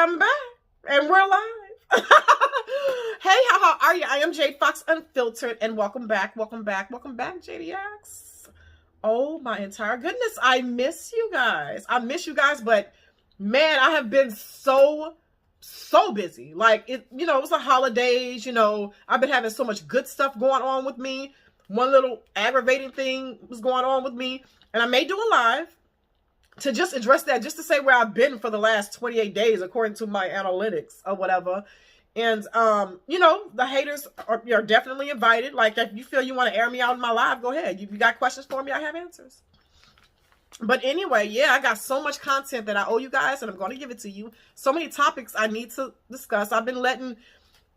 am back and we're live. Hey, how are you? I am JadeFox Unfiltered, and welcome back, JadeFox. Oh my entire goodness, I miss you guys. But man, I have been so busy. Like it was the holidays. I've been having so much good stuff going on with me. One little aggravating thing was going on with me, and I may do a live to just address that, just to say where I've been for the last 28 days, according to my analytics or whatever. And, the haters are definitely invited. Like, if you feel you want to air me out in my live, go ahead. You got questions for me, I have answers. But anyway, yeah, I got so much content that I owe you guys, and I'm going to give it to you. So many topics I need to discuss. I've been letting,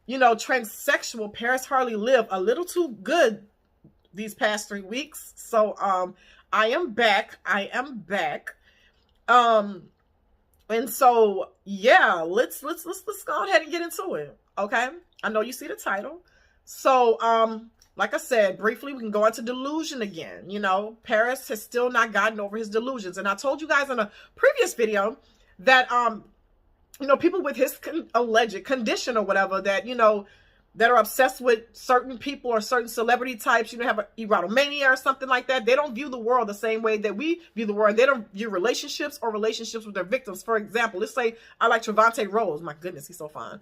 transsexual Paris Harley live a little too good these past 3 weeks. So, I am back. And so, yeah, let's go ahead and get into it. Okay. I know you see the title. So, like I said, briefly, we can go into delusion again. Paris has still not gotten over his delusions. And I told you guys in a previous video that, people with his alleged condition or whatever that, that are obsessed with certain people or certain celebrity types, have an erotomania or something like that. They don't view the world the same way that we view the world. They don't view relationships or relationships with their victims. For example, let's say I like Trevante Rose. My goodness, he's so fine.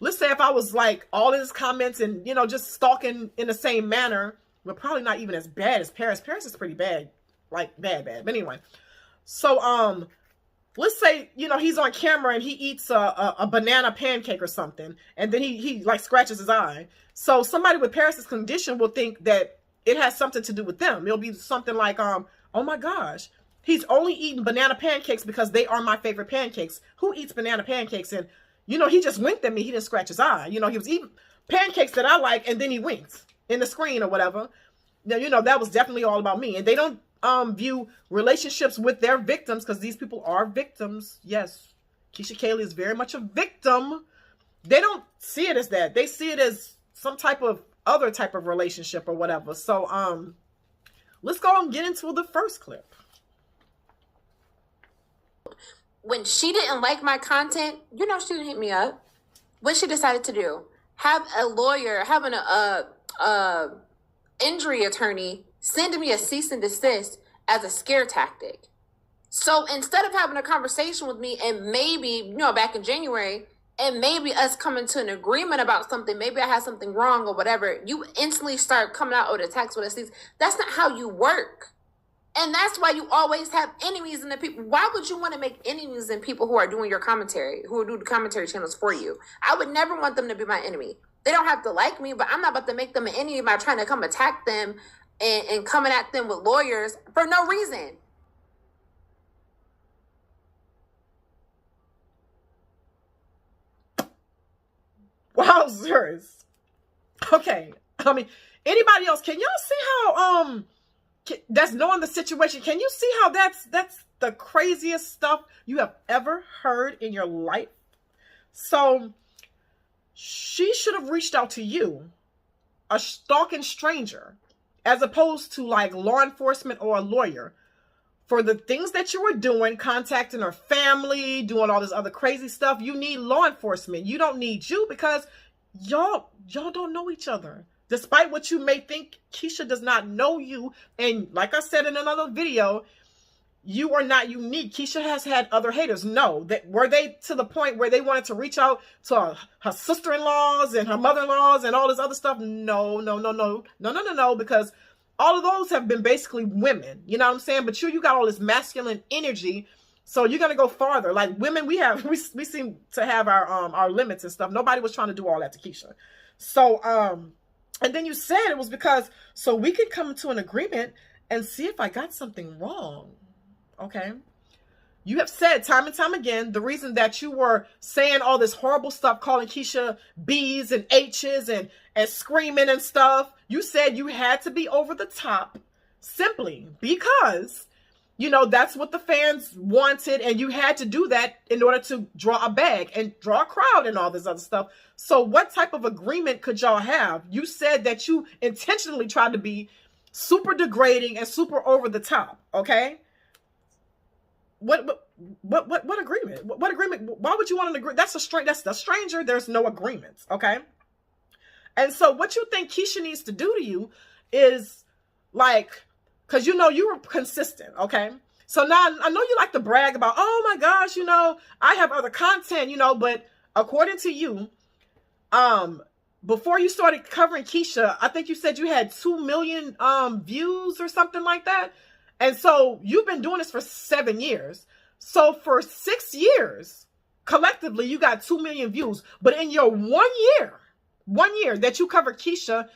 Let's say if I was like all his comments and, just stalking in the same manner, but probably not even as bad as Paris. Paris is pretty bad, like bad. But anyway, so, let's say, he's on camera and he eats a banana pancake or something, and then he like scratches his eye. So somebody with Paris's condition will think that it has something to do with them. It'll be something like, oh my gosh, he's only eating banana pancakes because they are my favorite pancakes. Who eats banana pancakes? And, he just winked at me. He didn't scratch his eye. He was eating pancakes that I like, and then he winked in the screen or whatever. Now, that was definitely all about me. And they don't view relationships with their victims, because these people are victims. Yes, Keesha Kaylee is very much a victim. They don't see it as that. They see it as some type of other type of relationship or whatever. So let's go and get into the first clip. When she didn't like my content, she didn't hit me up. What she decided to do, have a lawyer, having a injury attorney sending me a cease and desist as a scare tactic. So instead of having a conversation with me and maybe, back in January, and maybe us coming to an agreement about something, maybe I had something wrong or whatever, you instantly start coming out with a text with a cease. That's not how you work. And that's why you always have enemies in the people. Why would you want to make enemies in people who are doing your commentary, who do the commentary channels for you? I would never want them to be my enemy. They don't have to like me, but I'm not about to make them an enemy by trying to come attack them and coming at them with lawyers for no reason. Wowzers. Okay. I mean, anybody else, can y'all see how, that's knowing the situation, can you see how that's the craziest stuff you have ever heard in your life? So, she should have reached out to you, a stalking stranger, as opposed to like law enforcement or a lawyer, for the things that you were doing, contacting her family, doing all this other crazy stuff. You need law enforcement. You don't need you, because y'all don't know each other. Despite what you may think, Keesha does not know you. And like I said in another video, you are not unique. Keesha has had other haters. No, were they to the point where they wanted to reach out to her sister-in-laws and her mother-in-laws and all this other stuff? No, because all of those have been basically women. You know what I'm saying? But you got all this masculine energy, so you're gonna go farther. Like women, we seem to have our limits and stuff. Nobody was trying to do all that to Keesha. So and then you said it was because so we could come to an agreement and see if I got something wrong. Okay. You have said time and time again, the reason that you were saying all this horrible stuff, calling Keesha B's and H's and screaming and stuff, you said you had to be over the top simply because, that's what the fans wanted, and you had to do that in order to draw a bag and draw a crowd and all this other stuff. So what type of agreement could y'all have? You said that you intentionally tried to be super degrading and super over the top, okay? What agreement? What agreement? Why would you want an agreement? That's the stranger. There's no agreements. Okay. And so what you think Keesha needs to do to you is like, because you know you were consistent, okay? So now I know you like to brag about, oh my gosh, you know, I have other content, you know, but according to you, before you started covering Keesha, I think you said you had 2 million views or something like that. And so you've been doing this for 7 years. So for 6 years, collectively, you got 2 million views. But in your 1 year that you covered Keesha,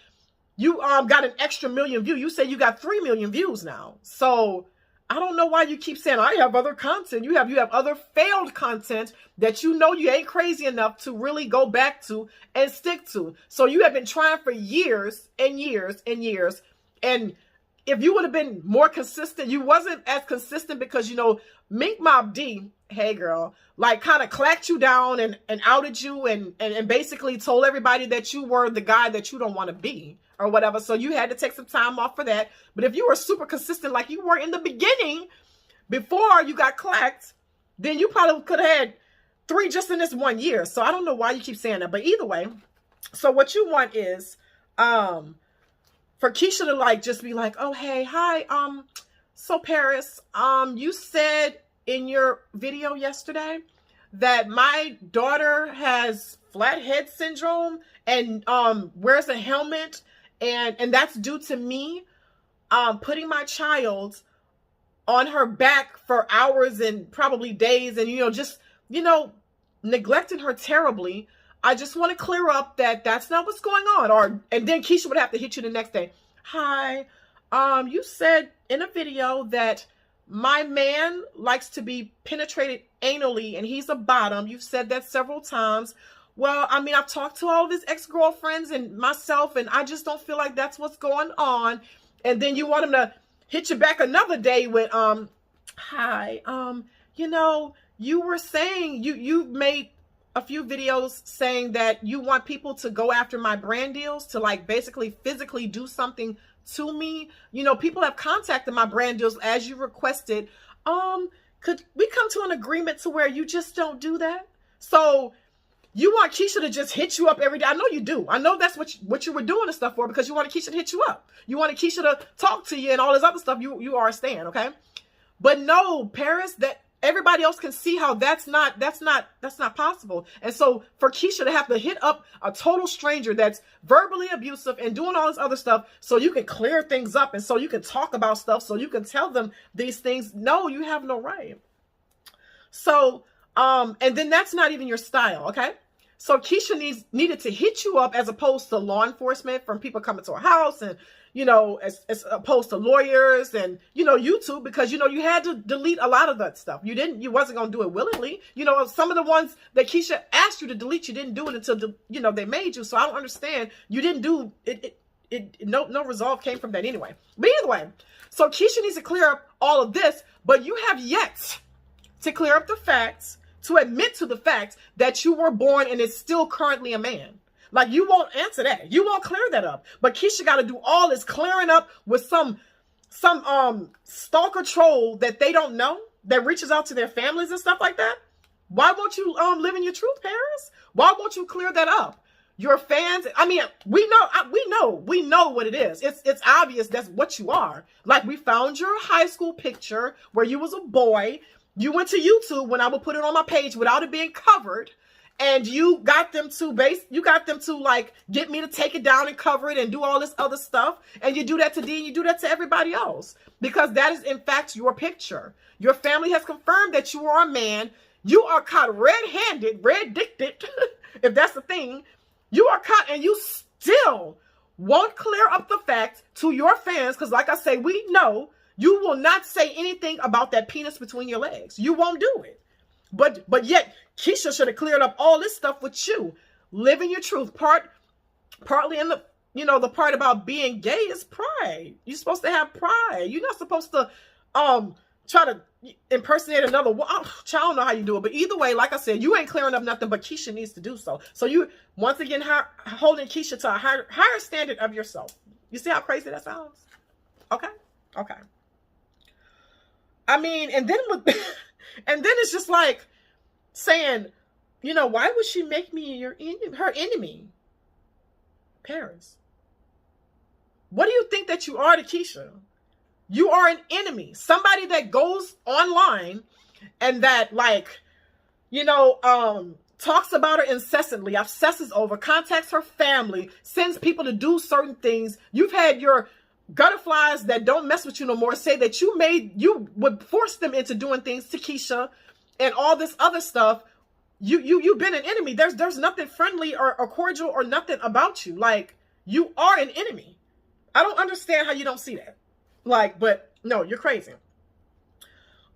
you got an extra million views. You say you got 3 million views now. So I don't know why you keep saying I have other content. You have other failed content that you know you ain't crazy enough to really go back to and stick to. So you have been trying for years and years and years. And if you would have been more consistent, you wasn't as consistent because, you know, Mink Mob D, hey girl, like kind of clacked you down and outed you and basically told everybody that you were the guy that you don't want to be or whatever. So you had to take some time off for that. But if you were super consistent like you were in the beginning, before you got clacked, then you probably could have had 3 just in this 1 year. So I don't know why you keep saying that. But either way, so what you want is for Keesha to like just be like, oh hey, hi, so Paris, you said in your video yesterday that my daughter has flat head syndrome and wears a helmet and that's due to me putting my child on her back for hours and probably days and, you know, just, you know, neglecting her terribly. I just want to clear up that that's not what's going on. And then Keesha would have to hit you the next day. Hi, you said in a video that my man likes to be penetrated anally and he's a bottom. You've said that several times. Well, I mean, I've talked to all of his ex-girlfriends and myself, and I just don't feel like that's what's going on. And then you want him to hit you back another day with, hi, you know, you were saying, you made a few videos saying that you want people to go after my brand deals to like basically physically do something to me. You know, people have contacted my brand deals as you requested. Could we come to an agreement to where you just don't do that? So you want Keesha to just hit you up every day. I know you do. I know that's what you were doing this stuff for, because you wanted Keesha to hit you up. You wanted Keesha to talk to you and all this other stuff. You are staying, okay? But no, Paris, that everybody else can see how that's not possible. And so for Keesha to have to hit up a total stranger that's verbally abusive and doing all this other stuff so you can clear things up and so you can talk about stuff, so you can tell them these things, no, you have no right. So, and then that's not even your style, okay? So Keesha needed to hit you up as opposed to law enforcement from people coming to her house and, you know, as opposed to lawyers and, you know, YouTube, because, you know, you had to delete a lot of that stuff. You wasn't going to do it willingly. You know, some of the ones that Keesha asked you to delete, you didn't do it until, you know, they made you. So I don't understand. You didn't do it. No resolve came from that anyway. But either way, so Keesha needs to clear up all of this, but you have yet to clear up the facts, to admit to the fact that you were born and is still currently a man. Like, you won't answer that. You won't clear that up. But Keesha got to do all this clearing up with some stalker troll that they don't know, that reaches out to their families and stuff like that. Why won't you live in your truth, Paris? Why won't you clear that up? Your fans, I mean, we know what it is. It's obvious that's what you are. Like, we found your high school picture where you was a boy. You went to YouTube when I would put it on my page without it being covered, and you got them to like get me to take it down and cover it and do all this other stuff. And you do that to D and you do that to everybody else, because that is in fact your picture. Your family has confirmed that you are a man. You are caught red-handed, red-dicted, if that's the thing. You are caught, and you still won't clear up the fact to your fans, because like I say, we know you will not say anything about that penis between your legs. You won't do it. But yet, Keesha should have cleared up all this stuff with you. Living your truth. Partly in the, you know, the part about being gay is pride. You're supposed to have pride. You're not supposed to try to impersonate another. I don't know how you do it. But either way, like I said, you ain't clearing up nothing, but Keesha needs to do so. So you, once again, holding Keesha to a higher standard of yourself. You see how crazy that sounds? Okay? Okay. I mean, and then And then it's just like saying, you know, why would she make me her enemy? Paris. What do you think that you are to Keesha? You are an enemy. Somebody that goes online and that, like, you know, talks about her incessantly, obsesses over, contacts her family, sends people to do certain things. You've had your gutterflies that don't mess with you no more say that you would force them into doing things to Keesha and all this other stuff. You've been an enemy. There's nothing friendly or cordial or nothing about you. Like, you are an enemy. I don't understand how you don't see that. Like, but no, you're crazy.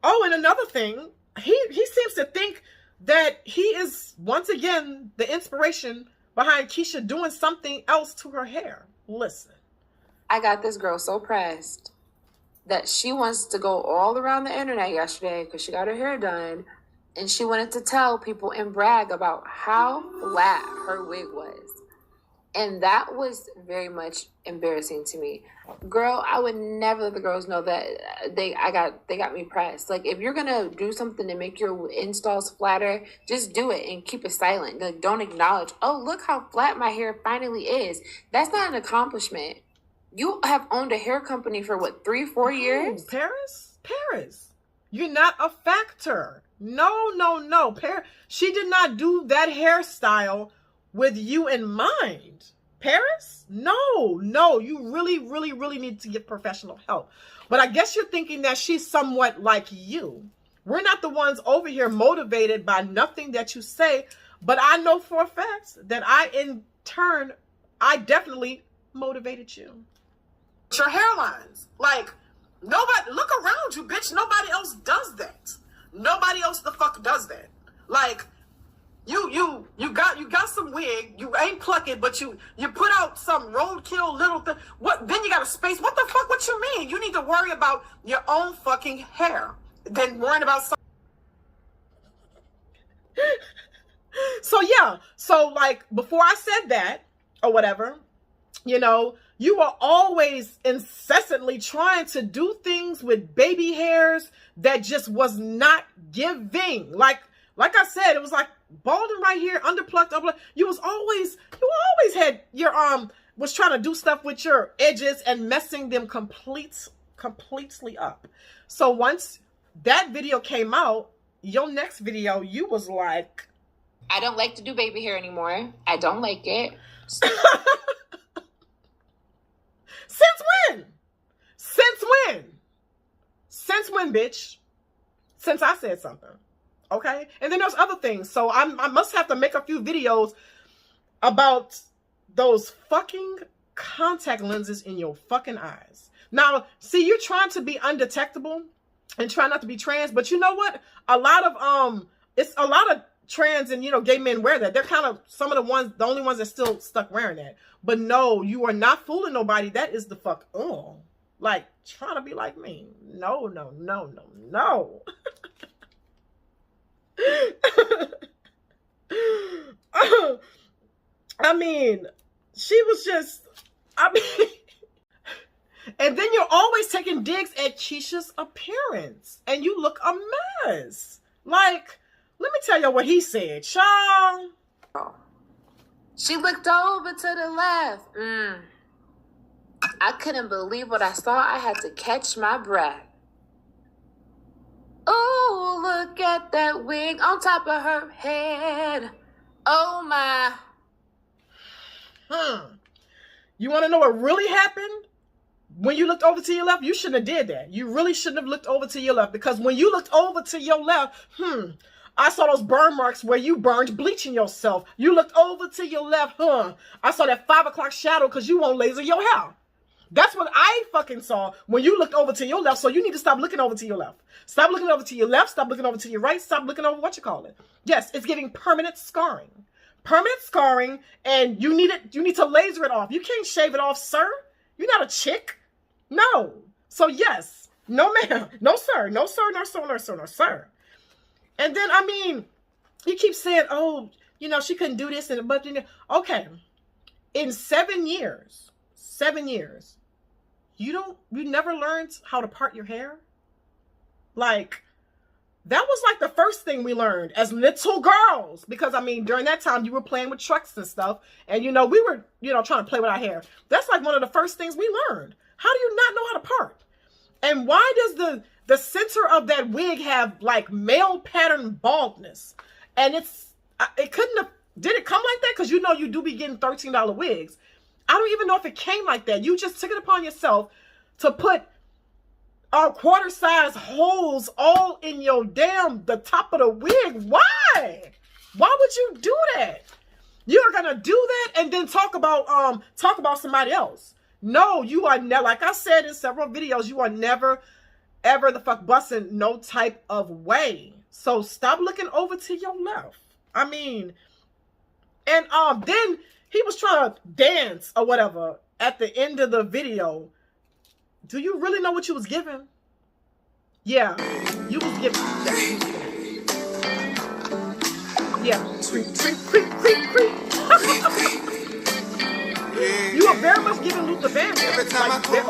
Oh, and another thing, he seems to think that he is once again the inspiration behind Keesha doing something else to her hair. Listen. I got this girl so pressed that she wants to go all around the internet yesterday because she got her hair done. And she wanted to tell people and brag about how flat her wig was. And that was very much embarrassing to me. Girl, I would never let the girls know that they got me pressed. Like, if you're gonna do something to make your installs flatter, just do it and keep it silent. Like, don't acknowledge, oh, look how flat my hair finally is. That's not an accomplishment. You have owned a hair company for what, 3-4 years? Paris, you're not a factor. No. She did not do that hairstyle with you in mind. Paris? No. You really need to get professional help. But I guess you're thinking that she's somewhat like you. We're not the ones over here motivated by nothing that you say, but I know for a fact that I definitely motivated you. Your hairlines. Like, nobody, look around you, bitch. Nobody else does that. Nobody else the fuck does that. Like, you got some wig, you ain't pluck it, but you put out some roadkill little thing. What, then you got a space. What the fuck, what you mean? You need to worry about your own fucking hair than worrying about some. So like, before I said that or whatever, you know, you are always incessantly trying to do things with baby hairs that just was not giving. Like I said, it was like balding right here, underplucked, upplucked. You always had your was trying to do stuff with your edges and messing them completely up. So once that video came out, your next video, you was like, I don't like to do baby hair anymore. I don't like it. Since when, bitch? Since I said something. Okay? And then there's other things. So I must have to make a few videos about those fucking contact lenses in your fucking eyes. Now, see, you're trying to be undetectable and try not to be trans, but you know what? A lot of trans and, you know, gay men wear that. They're kind of the only ones that still stuck wearing that. But no, you are not fooling nobody. That is the fuck. Oh, like trying to be like me. No. I mean, she was just, and then you're always taking digs at Keesha's appearance and you look a mess. Like, let me tell you what he said, child. She looked over to the left. I couldn't believe what I saw. I had to catch my breath. Oh, look at that wig on top of her head. Oh, my. You want to know what really happened? When you looked over to your left, you shouldn't have did that. You really shouldn't have looked over to your left, because when you looked over to your left, I saw those burn marks where you burned bleaching yourself. You looked over to your left, I saw that 5 o'clock shadow because you won't laser your hair. That's what I fucking saw when you looked over to your left. So you need to stop looking over to your left. Stop looking over to your left. Stop looking over to your right. Stop looking over Yes, it's getting permanent scarring. Permanent scarring, and you need to laser it off. You can't shave it off, sir. You're not a chick. No. So yes. No, ma'am. No, sir. No, sir. No, sir. No, sir. No, sir. And then, I mean, you keep saying, oh, you know, she couldn't do this. But, okay. In 7 years, you never learned how to part your hair? Like, that was like the first thing we learned as little girls. Because, I mean, during that time, you were playing with trucks and stuff. And, you know, we were, you know, trying to play with our hair. That's like one of the first things we learned. How do you not know how to part? And why does the center of that wig have, like, male pattern baldness? And it couldn't have, did it come like that? Because, you know, you do be getting $13 wigs. I don't even know if it came like that. You just took it upon yourself to put quarter-size holes all in your the top of the wig. Why? Why would you do that? You're gonna do that and then talk about somebody else. No, you are never, like I said in several videos, you are never, ever the fuck busting no type of way. So stop looking over to your left. I mean, and then he was trying to dance or whatever at the end of the video. Do you really know what you was giving? Yeah, you was giving. Yeah, creep, creep, creep, creep, creep. You were very much giving Luther Vandross.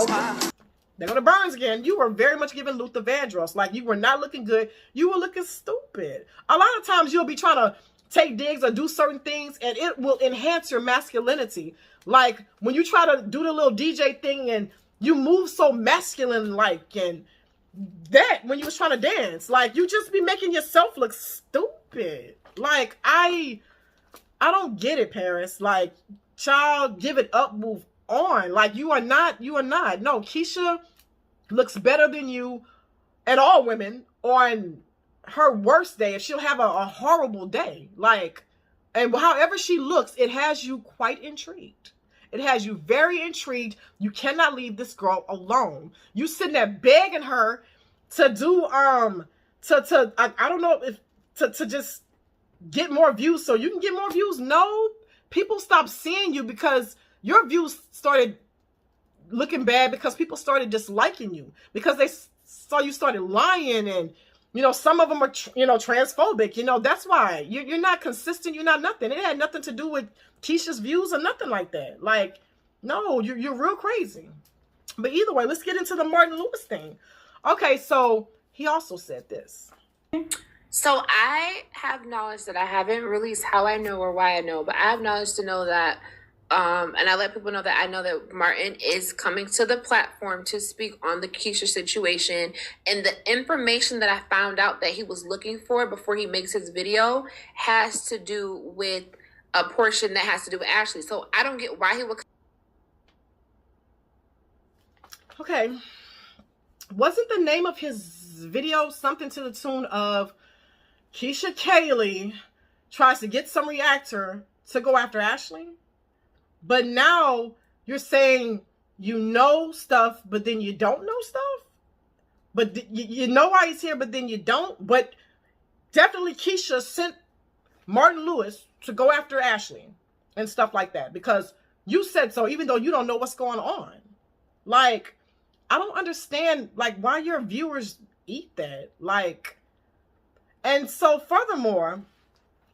Like, they're gonna Burns again. You were very much giving Luther Vandross. Like, you were not looking good. You were looking stupid. A lot of times you'll be trying to take digs or do certain things and it will enhance your masculinity. Like when you try to do the little DJ thing and you move so masculine like, and that when you was trying to dance, like you just be making yourself look stupid. Like I don't get it, Paris. Like, child, give it up, move on. Like you are not. No, Keesha looks better than you and all women on her worst day. If she'll have a horrible day, like, and however she looks, it has you quite intrigued. It has you very intrigued. You cannot leave this girl alone. You sitting there begging her to do, I don't know if, to just get more views so you can get more views. No, people stopped seeing you because your views started looking bad because people started disliking you because they saw you started lying and, you know, some of them are, transphobic. You know, that's why you're not consistent. You're not nothing. It had nothing to do with Keesha's views or nothing like that. Like, no, you're real crazy. But either way, let's get into the Martin Lewis thing. Okay, so he also said this. So I have knowledge that I haven't released how I know or why I know, but I have knowledge to know that, and I let people know that I know that Martin is coming to the platform to speak on the Keesha situation. And the information that I found out that he was looking for before he makes his video has to do with a portion that has to do with Ashley. So I don't get why he would. Okay. Wasn't the name of his video something to the tune of Keesha Kaylee tries to get some reactor to go after Ashley? But now you're saying you know stuff, but then you don't know stuff? But you know why he's here, but then you don't? But definitely Keesha sent Martin Lewis to go after Ashley and stuff like that because you said so, even though you don't know what's going on. Like, I don't understand, like, why your viewers eat that. Like, and so furthermore,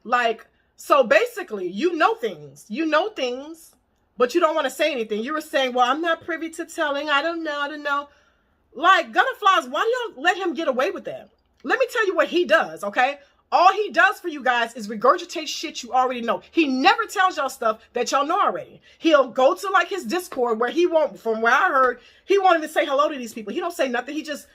like, so basically, you know things, but you don't want to say anything. You were saying, well, I'm not privy to telling. I don't know. Like, Gunnerflies, why do y'all let him get away with that? Let me tell you what he does, okay? All he does for you guys is regurgitate shit you already know. He never tells y'all stuff that y'all know already. He'll go to like his Discord where he won't, from where I heard, he won't even say hello to these people. He don't say nothing. He just,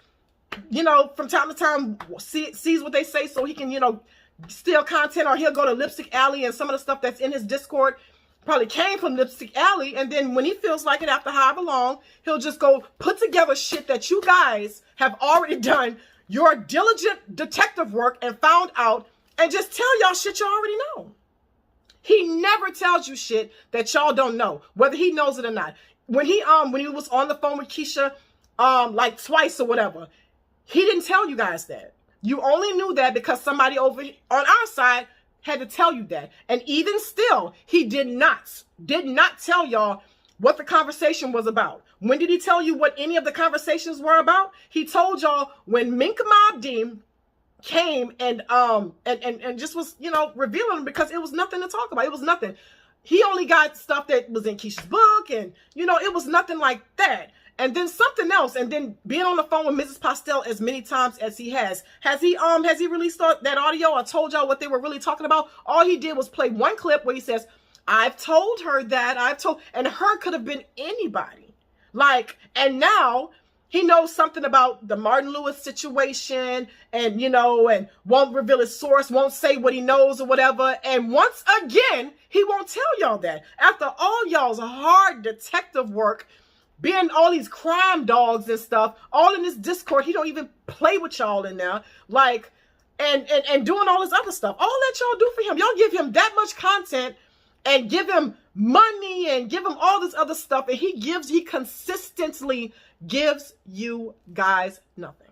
from time to time sees what they say so he can, steal content, or he'll go to Lipstick Alley and some of the stuff that's in his Discord probably came from Lipstick Alley. And then when he feels like it after however long, he'll just go put together shit that you guys have already done your diligent detective work and found out and just tell y'all shit you already know. He never tells you shit that y'all don't know, whether he knows it or not. When he was on the phone with Keesha, like twice or whatever, he didn't tell you guys that. You only knew that because somebody over on our side had to tell you that. And even still, he did not tell y'all what the conversation was about. When did he tell you what any of the conversations were about? He told y'all when Minka Mobdeem came and just was, revealing them because it was nothing to talk about. It was nothing. He only got stuff that was in Keesha's book and, it was nothing like that. And then something else, and then being on the phone with Mrs. Postel as many times as he has. Has he released that audio or told y'all what they were really talking about? All he did was play one clip where he says, I've told her that, and her could have been anybody. Like, and now he knows something about the Martin Lewis situation and, you know, and won't reveal his source, won't say what he knows or whatever. And once again, he won't tell y'all that. After all y'all's hard detective work, being all these crime dogs and stuff, all in this Discord, he don't even play with y'all in there. Like, and doing all this other stuff. All that y'all do for him. Y'all give him that much content and give him money and give him all this other stuff. And he consistently gives you guys nothing.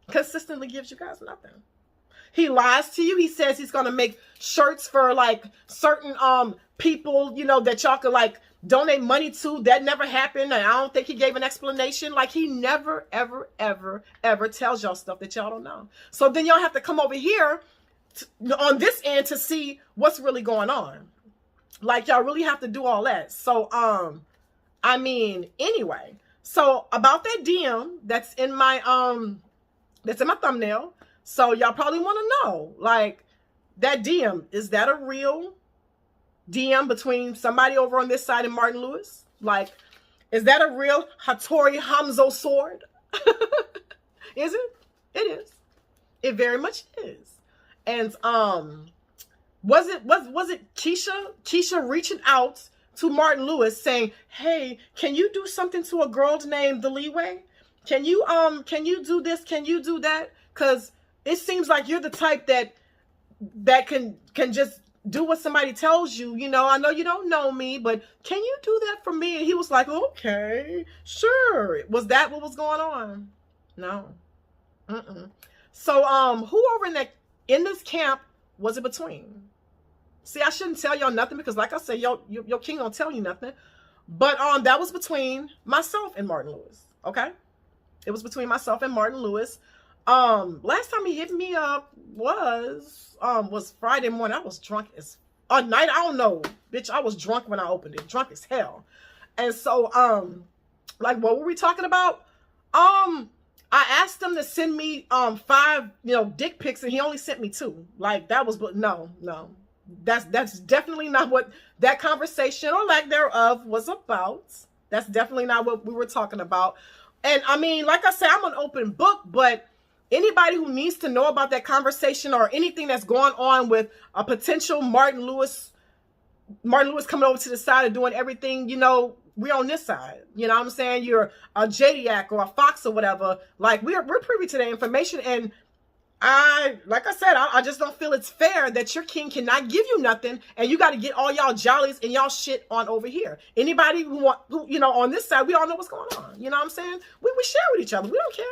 Consistently gives you guys nothing. He lies to you. He says he's going to make shirts for like certain people, you know, that y'all could like donate money to. That never happened. And I don't think he gave an explanation. Like, he never, ever, ever, ever tells y'all stuff that y'all don't know. So then y'all have to come over here on this end to see what's really going on. Like, y'all really have to do all that. So, I mean, anyway. So about that DM that's in my thumbnail. So y'all probably want to know, like, that DM, is that a real DM between somebody over on this side and Martin Lewis? Like, is that a real Hattori Hanzo sword? Is it? It is. It very much is. And was it Keesha reaching out to Martin Lewis saying, hey, can you do something to a girl named The Leeway? Can you do this? Can you do that? Because it seems like you're the type that can just do what somebody tells you. You know, I know you don't know me, but can you do that for me? And he was like, okay, sure. Was that what was going on? No. So, who over in this camp was it between? See, I shouldn't tell y'all nothing because, like I said, your king don't tell you nothing. But that was between myself and Martin Lewis. Okay, it was between myself and Martin Lewis. Last time he hit me up was Friday morning. I was drunk as a night. I don't know, bitch. I was drunk when I opened it, drunk as hell. And so, like, what were we talking about? I asked him to send me 5, dick pics, and he only sent me 2. Like, that was, but no. That's definitely not what that conversation or lack thereof was about. That's definitely not what we were talking about. And I mean, like I said, I'm an open book, but anybody who needs to know about that conversation or anything that's going on with a potential Martin Lewis coming over to the side and doing everything, we're on this side. You know what I'm saying? You're a JadeFox or a Fox or whatever. Like, we're privy to that information. And like I said, I just don't feel it's fair that your king cannot give you nothing and you got to get all y'all jollies and y'all shit on over here. Anybody who on this side, we all know what's going on. You know what I'm saying? We share with each other. We don't care.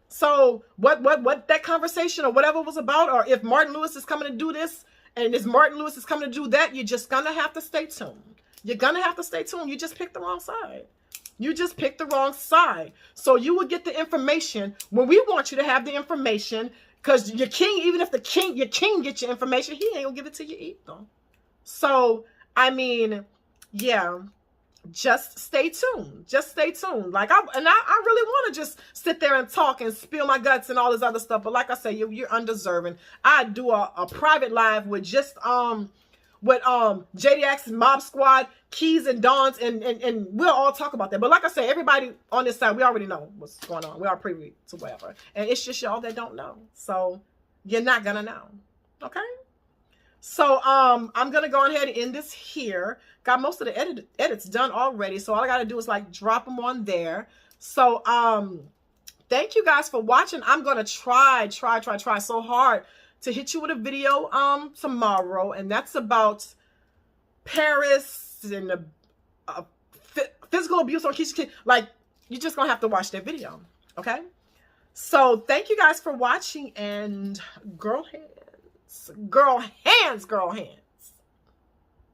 So what that conversation or whatever was about, or if Martin Lewis is coming to do this and if Martin Lewis is coming to do that, you're just going to have to stay tuned. You're going to have to stay tuned. You just picked the wrong side. You just picked the wrong side. So you will get the information when we want you to have the information. Because your king, even if your king gets your information, he ain't gonna give it to you either. So, I mean, yeah, just stay tuned. Just stay tuned. Like, I really want to just sit there and talk and spill my guts and all this other stuff. But like I say, you're undeserving. I do a private live with just JadeFox Mob Squad, Keys and Dons, and we'll all talk about that. But like I say, everybody on this side, we already know what's going on. We are privy to whatever. And it's just y'all that don't know. So you're not gonna know. Okay? So I'm gonna go ahead and end this here. Got most of the edits done already. So all I gotta do is like drop them on there. So thank you guys for watching. I'm gonna try so hard to hit you with a video tomorrow, and that's about Paris and the physical abuse on Keesha Kaylee. Like, you're just gonna have to watch that video, okay? So thank you guys for watching, and girl hands.